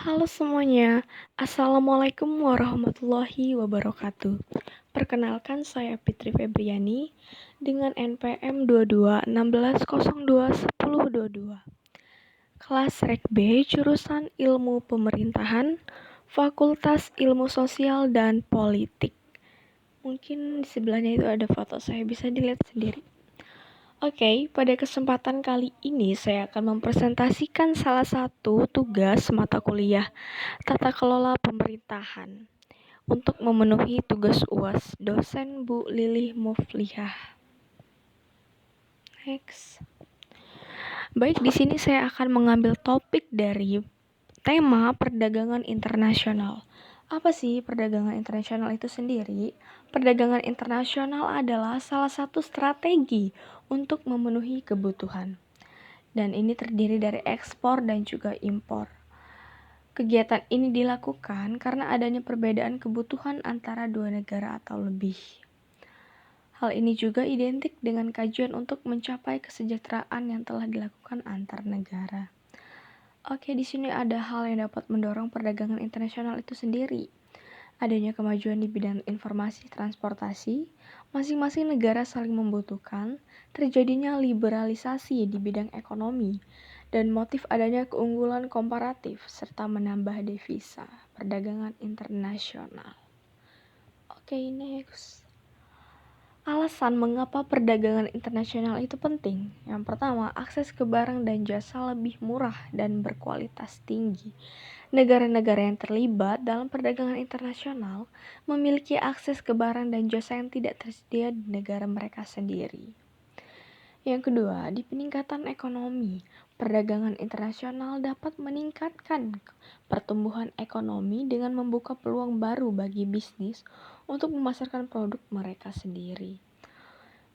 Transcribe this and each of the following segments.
Halo semuanya, Assalamualaikum warahmatullahi wabarakatuh. Perkenalkan saya Fitri Febriani dengan NPM 2216021022. Kelas Rek B, jurusan Ilmu Pemerintahan, Fakultas Ilmu Sosial dan Politik. Mungkin di sebelahnya itu ada foto saya, bisa dilihat sendiri. Oke, pada kesempatan kali ini saya akan mempresentasikan salah satu tugas mata kuliah Tata Kelola Pemerintahan untuk memenuhi tugas UAS dosen Bu Lilih Muflihah. Next. Baik, di sini saya akan mengambil topik dari tema perdagangan internasional. Apa sih perdagangan internasional itu sendiri? Perdagangan internasional adalah salah satu strategi untuk memenuhi kebutuhan. Dan ini terdiri dari ekspor dan juga impor. Kegiatan ini dilakukan karena adanya perbedaan kebutuhan antara dua negara atau lebih. Hal ini juga identik dengan kajian untuk mencapai kesejahteraan yang telah dilakukan antar negara. Oke, di sini ada hal yang dapat mendorong perdagangan internasional itu sendiri. Adanya kemajuan di bidang informasi transportasi, masing-masing negara saling membutuhkan, terjadinya liberalisasi di bidang ekonomi, dan motif adanya keunggulan komparatif serta menambah devisa perdagangan internasional. Oke, next. Alasan mengapa perdagangan internasional itu penting. Yang pertama, akses ke barang dan jasa lebih murah dan berkualitas tinggi. Negara-negara yang terlibat dalam perdagangan internasional memiliki akses ke barang dan jasa yang tidak tersedia di negara mereka sendiri. Yang kedua, di peningkatan ekonomi, perdagangan internasional dapat meningkatkan pertumbuhan ekonomi dengan membuka peluang baru bagi bisnis untuk memasarkan produk mereka sendiri.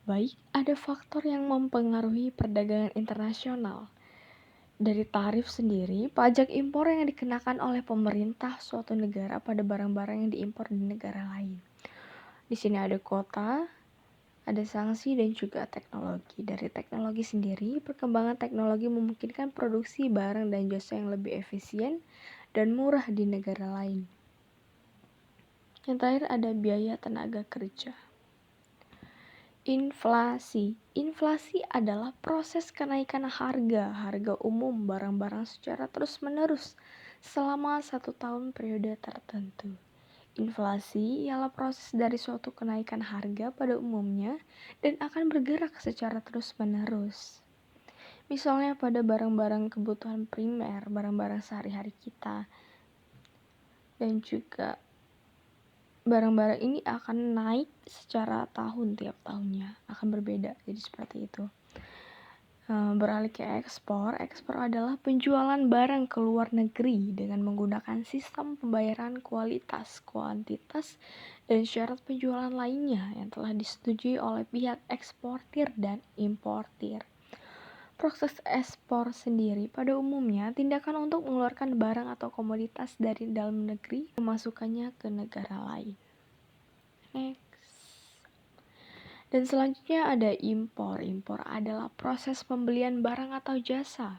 Baik, ada faktor yang mempengaruhi perdagangan internasional. Dari tarif sendiri, pajak impor yang dikenakan oleh pemerintah suatu negara pada barang-barang yang diimpor di negara lain. Di sini ada kuota, ada sanksi dan juga teknologi. Dari teknologi sendiri, perkembangan teknologi memungkinkan produksi barang dan jasa yang lebih efisien dan murah di negara lain. Yang terakhir ada biaya tenaga kerja. Inflasi. Inflasi adalah proses kenaikan harga umum barang-barang secara terus-menerus selama 1 tahun periode tertentu. Inflasi ialah proses dari suatu kenaikan harga pada umumnya dan akan bergerak secara terus-menerus. Misalnya pada barang-barang kebutuhan primer, barang-barang sehari-hari kita, dan juga barang-barang ini akan naik secara tahun tiap tahunnya, akan berbeda, jadi seperti itu. Beralih ke ekspor adalah penjualan barang ke luar negeri dengan menggunakan sistem pembayaran kualitas, kuantitas, dan syarat penjualan lainnya yang telah disetujui oleh pihak eksportir dan importir. Proses ekspor sendiri pada umumnya tindakan untuk mengeluarkan barang atau komoditas dari dalam negeri, memasukkannya ke negara lain. Next. Dan selanjutnya ada impor. Impor adalah proses pembelian barang atau jasa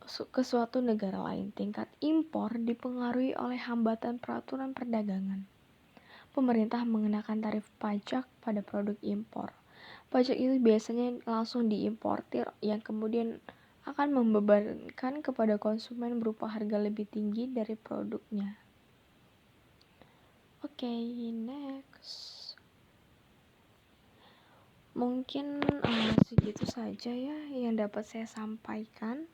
ke suatu negara lain. Tingkat impor dipengaruhi oleh hambatan peraturan perdagangan. Pemerintah mengenakan tarif pajak pada produk impor. Pajak itu biasanya langsung diimportir yang kemudian akan membebankan kepada konsumen berupa harga lebih tinggi dari produknya. Oke, next. Mungkin segitu saja ya yang dapat saya sampaikan.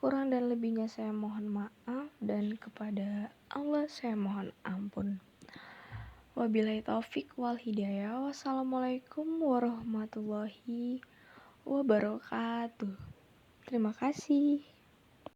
Kurang dan lebihnya saya mohon maaf, dan kepada Allah saya mohon ampun. Wabillahi taufik wal hidayah. Wassalamualaikum warahmatullahi wabarakatuh. Terima kasih.